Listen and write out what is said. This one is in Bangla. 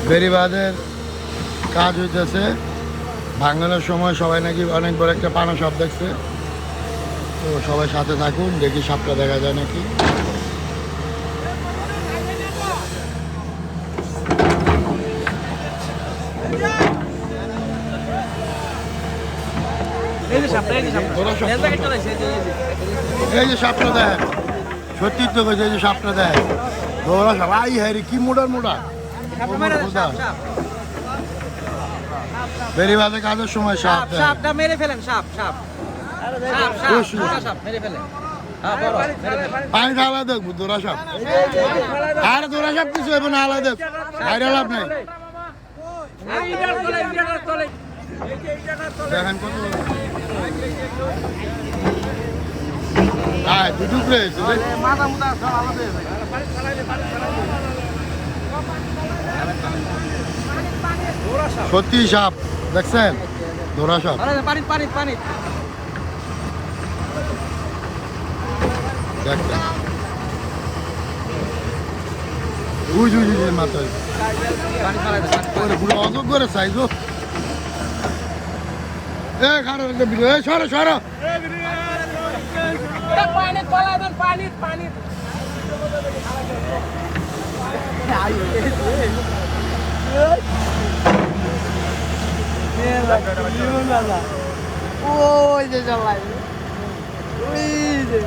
বেড়িবাঁধের কাজ হইতেছে, ভাঙানোর সময় সবাই নাকি অনেক বড় একটা পানা সাপ দেখছে। তো সবাই সাথে থাকুন, দেখি সাপটা দেখা যায় নাকি। এই যে সাপটা দেয়, সত্যি তো এই যে সাপটা দেয়, ধরা সাপ। আই হ্যাঁ রে, কি মোড়ার মোড়া। বেড়িবাঁধে কাজের সময় সাপ মেরে ফেলেন, সাপ সাপ মেরে ফেলেন। পানি ঢালা দেখবো দোরা সাপ, আর দোরা সাপ কিছু হবে না, আলাদা দেখ বাইরে লাভ নাই। দেখেন কত দুটুক রয়েছে, সত্যি সাপ দেখছেন, দোরা সাপ। দেখছেন মাথায় পুরো অযোগ করে সাইজ। সরো সরো, ওই যে চালাই, ওই যে